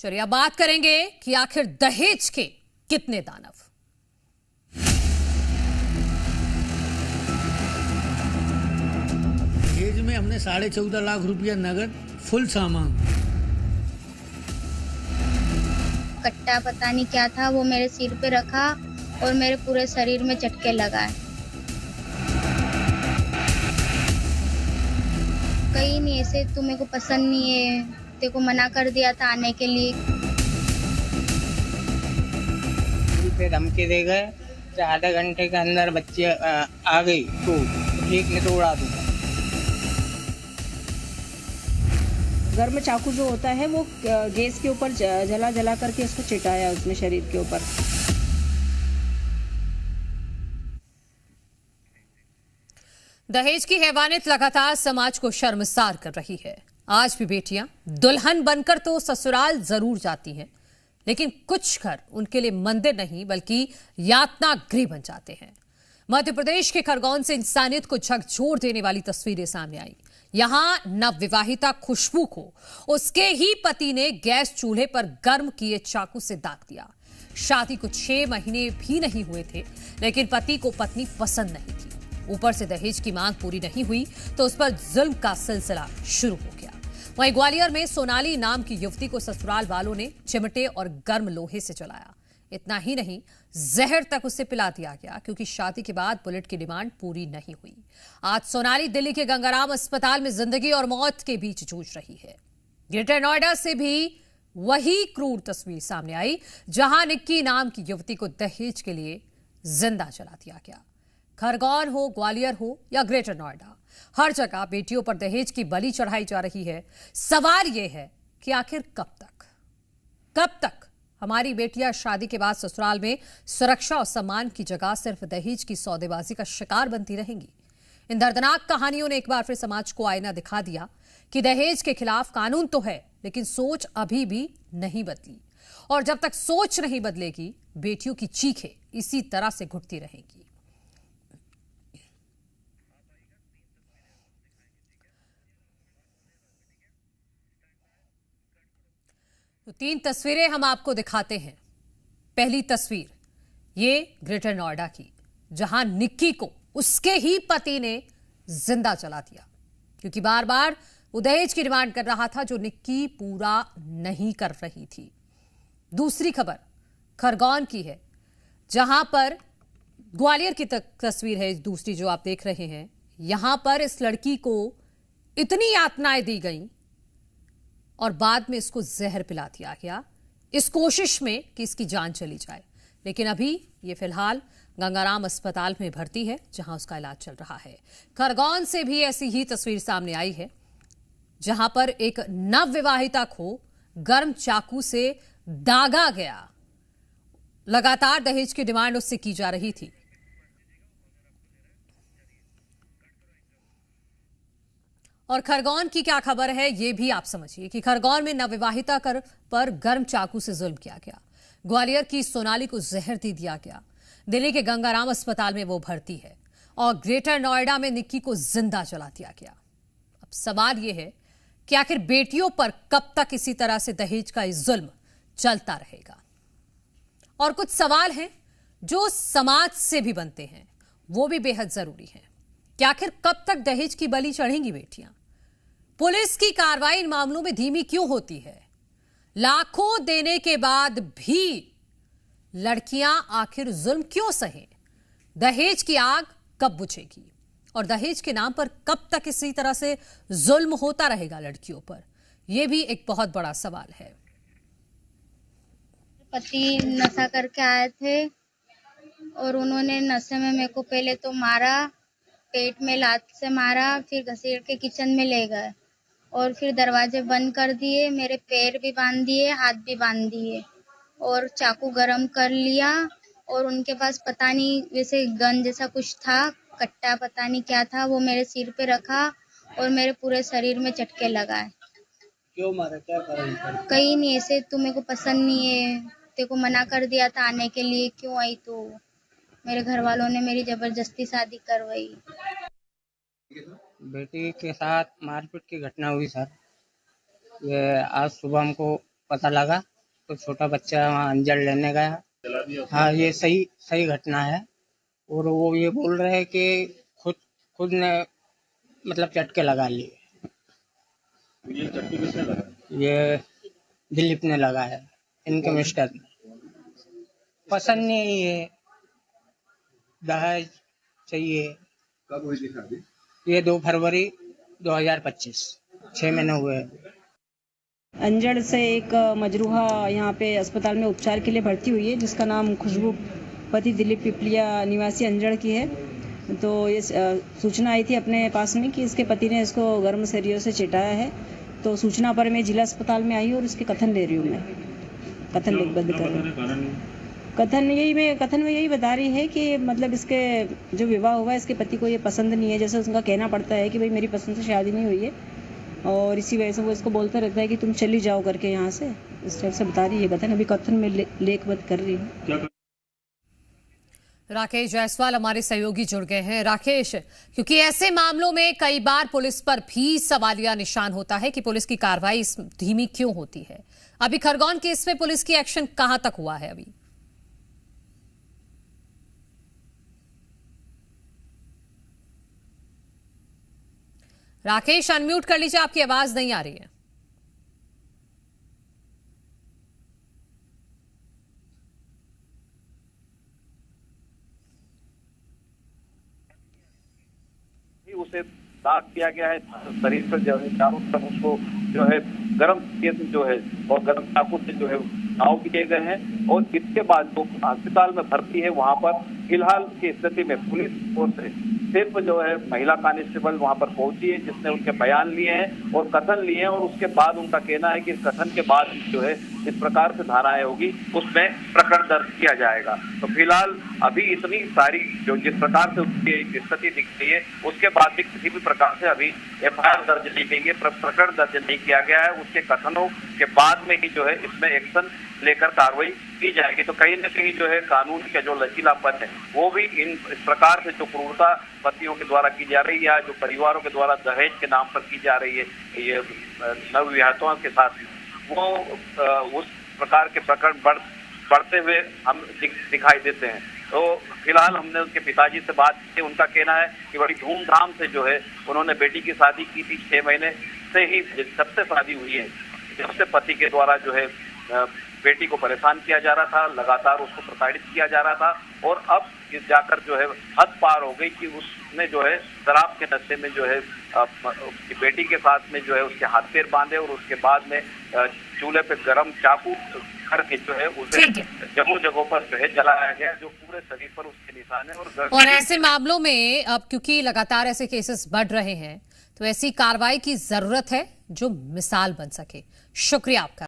चलिए अब बात करेंगे कि आखिर दहेज के कितने दानव। दहेज में हमने 14.5 लाख रुपया नगद फुल सामान। कट्टा पता नहीं क्या था वो मेरे सिर पे रखा और मेरे पूरे शरीर में झटके लगाए। कहीं नहीं ऐसे तू मेरे को पसंद नहीं है, तेरे को मना कर दिया था आने के लिए। पे धमकी दे गए कि आधे घंटे के अंदर बच्ची आ गई तो ठीक नहीं तो उड़ा दूंगा। घर में चाकू जो होता है वो गैस के ऊपर जला करके उसको चिटाया उसने शरीर के ऊपर। दहेज की हैवानियत लगातार समाज को शर्मसार कर रही है। आज भी बेटियां दुल्हन बनकर तो ससुराल जरूर जाती हैं, लेकिन कुछ घर उनके लिए मंदिर नहीं बल्कि यातना गृह बन जाते हैं। मध्य प्रदेश के खरगोन से इंसानियत को झकझोर देने वाली तस्वीरें सामने आई। यहां नवविवाहिता खुशबू को उसके ही पति ने गैस चूल्हे पर गर्म किए चाकू से दाग दिया। शादी को 6 महीने भी नहीं हुए थे, लेकिन पति को पत्नी पसंद नहीं थी। ऊपर से दहेज की मांग पूरी नहीं हुई तो उस पर जुल्म का सिलसिला शुरू हो गया। वहीं ग्वालियर में सोनाली नाम की युवती को ससुराल वालों ने चिमटे और गर्म लोहे से जलाया। इतना ही नहीं, जहर तक उसे पिला दिया गया क्योंकि शादी के बाद बुलेट की डिमांड पूरी नहीं हुई। आज सोनाली दिल्ली के गंगाराम अस्पताल में जिंदगी और मौत के बीच जूझ रही है। ग्रेटर नोएडा से भी वही क्रूर तस्वीर सामने आई, जहां निक्की नाम की युवती को दहेज के लिए जिंदा जला दिया गया। खरगोन हो, ग्वालियर हो या ग्रेटर नोएडा, हर जगह बेटियों पर दहेज की बलि चढ़ाई जा रही है। सवाल यह है कि आखिर कब तक हमारी बेटियां शादी के बाद ससुराल में सुरक्षा और सम्मान की जगह सिर्फ दहेज की सौदेबाजी का शिकार बनती रहेंगी। इन दर्दनाक कहानियों ने एक बार फिर समाज को आईना दिखा दिया कि दहेज के खिलाफ कानून तो है, लेकिन सोच अभी भी नहीं बदली। और जब तक सोच नहीं बदलेगी, बेटियों की चीखें इसी तरह से घुटती रहेंगी। तो 3 तस्वीरें हम आपको दिखाते हैं। पहली तस्वीर ये ग्रेटर नोएडा की, जहां निक्की को उसके ही पति ने जिंदा जला दिया क्योंकि बार बार वो दहेज की डिमांड कर रहा था जो निक्की पूरा नहीं कर रही थी। दूसरी खबर खरगोन की है, जहां पर ग्वालियर की तस्वीर है दूसरी जो आप देख रहे हैं। यहां पर इस लड़की को इतनी यातनाएं दी गई और बाद में इसको जहर पिला दिया गया इस कोशिश में कि इसकी जान चली जाए। लेकिन अभी ये फिलहाल गंगाराम अस्पताल में भर्ती है, जहां उसका इलाज चल रहा है। खरगोन से भी ऐसी ही तस्वीर सामने आई है, जहां पर एक नवविवाहिता को गर्म चाकू से दागा गया। लगातार दहेज की डिमांड उससे की जा रही थी। और खरगोन की क्या खबर है ये भी आप समझिए कि खरगोन में नवविवाहिता पर गर्म चाकू से जुल्म किया गया। ग्वालियर की सोनाली को जहर दे दिया गया। दिल्ली के गंगाराम अस्पताल में वो भर्ती है और ग्रेटर नोएडा में निक्की को जिंदा जला दिया गया। अब सवाल यह है कि आखिर बेटियों पर कब तक इसी तरह से दहेज का जुल्म चलता रहेगा। और कुछ सवाल हैं जो समाज से भी बनते हैं, वो भी बेहद जरूरी है कि आखिर कब तक दहेज की बलि चढ़ेंगी बेटियां। पुलिस की कार्रवाई इन मामलों में धीमी क्यों होती है? लाखों देने के बाद भी लड़कियां आखिर जुल्म क्यों सहें? दहेज की आग कब बुझेगी? और दहेज के नाम पर कब तक इसी तरह से जुल्म होता रहेगा लड़कियों पर? यह भी एक बहुत बड़ा सवाल है। पति नशा करके आए थे और उन्होंने नशे में मेरे को पहले तो मारा, पेट में लात से मारा, फिर घसीट के किचन में ले गए और फिर दरवाजे बंद कर दिए, मेरे पैर भी बांध दिए, हाथ भी बांध दिए और चाकू गरम कर लिया। और उनके पास पता नहीं वैसे गन जैसा कुछ था, कट्टा पता नहीं क्या था, वो मेरे सिर पे रखा और मेरे पूरे शरीर में झटके लगाए। क्यों मारा, क्या कारण? कहीं नहीं ऐसे तू मेरे को पसंद नहीं है, तेरे को मना कर दिया था आने के लिए, क्यों आई तू? मेरे घर वालों ने मेरी जबरदस्ती शादी करवाई। बेटी के साथ मारपीट की घटना हुई सर। ये आज सुबह हमको पता लगा तो छोटा बच्चा वहाँ अंजड़ लेने गया। हाँ, ये सही सही घटना है। और वो ये बोल रहे हैं कि खुद ने मतलब चटके लगा लिए। ये चटके किसने लगाया? ये दिलीप ने लगाया, इनके मिस्टर ने। पसंद नहीं है, दहेज चाहिए। कब हुई थी शादी? ये 2 फरवरी 2025, 6 महीने हुए। अंजड़ से एक मजरूहा यहाँ पे अस्पताल में उपचार के लिए भर्ती हुई है, जिसका नाम खुशबू पति दिलीप पिपलिया निवासी अंजड़ की है। तो ये सूचना आई थी अपने पास में कि इसके पति ने इसको गर्म शरीर से चिढ़ाया है। तो सूचना पर मैं जिला अस्पताल में आई और इसके कथन ले रही हूँ। मैं कथन लिखबद्ध कर रही हूँ। कथन में यही बता रही है कि मतलब इसके जो विवाह हुआ है, इसके पति को ये पसंद नहीं है। जैसे उसका कहना पड़ता है कि भाई मेरी पसंद से शादी नहीं हुई है, और इसी वजह से वो इसको बोलता रहता है कि तुम चली जाओ करके यहाँ से। इस टाइप से बता रही है कथन। अभी कथन में लेखबद्ध कर रही हूँ। राकेश जायसवाल हमारे सहयोगी जुड़ गए हैं। राकेश, क्योंकि ऐसे मामलों में कई बार पुलिस पर भी सवालिया निशान होता है कि पुलिस की कार्रवाई धीमी क्यों होती है। अभी खरगोन केस में पुलिस की एक्शन कहां तक हुआ है? अभी राकेश अनम्यूट कर लीजिए, आपकी आवाज नहीं आ रही है। उसे दाग किया गया है शरीर पर, जो है चारों तरफ उसको जो है गर्म तेल जो है और गर्म चाकू से जो है घाव किए गए हैं। और इसके बाद जो अस्पताल में भर्ती है वहां पर फिलहाल की स्थिति में पुलिस फोर्स से सिर्फ जो है महिला कांस्टेबल वहां पर पहुंची है, जिसने उनके बयान लिए हैं और कथन लिए हैं। और उसके बाद उनका कहना है कि कथन के बाद जो है जिस प्रकार से धाराएं होगी उसमें प्रकरण दर्ज किया जाएगा। तो फिलहाल अभी इतनी सारी जो जिस प्रकार से उसकी स्थिति दिख रही है, उसके बाद भी किसी भी प्रकार से अभी FIR दर्ज नहीं की, प्रकरण दर्ज नहीं किया गया है। उसके कथनों के बाद में ही जो है इसमें एक्शन लेकर कार्रवाई की जाएगी। तो कहीं न कहीं जो है कानून का जो लचीलापन है वो भी इस प्रकार से जो क्रूरता पतियों के द्वारा की जा रही है, जो परिवारों के द्वारा दहेज के नाम पर की जा रही है ये नवविवाहितों के साथ, वो उस प्रकार के प्रकरण बढ़ते हुए हम दिखाई देते हैं। तो फिलहाल हमने उनके पिताजी से बात की। उनका कहना है कि बड़ी धूमधाम से जो है उन्होंने बेटी की शादी की थी। 6 महीने से ही जब से शादी हुई है, जब से पति के द्वारा जो है बेटी को परेशान किया जा रहा था, लगातार उसको प्रताड़ित किया जा रहा था। और अब इस जाकर जो है हद पार हो गई कि उसने जो है शराब के नशे में जो है उसकी बेटी के साथ में जो है उसके हाथ पैर बांधे और उसके बाद में चूल्हे पे गरम चाकू करके जो है उसे जगह जगहों पर जो है जलाया गया, जो पूरे शरीर पर उसके निशान है। और ऐसे मामलों में अब क्योंकि लगातार ऐसे केसेस बढ़ रहे हैं, तो ऐसी कार्रवाई की जरूरत है जो मिसाल बन सके। शुक्रिया आपका।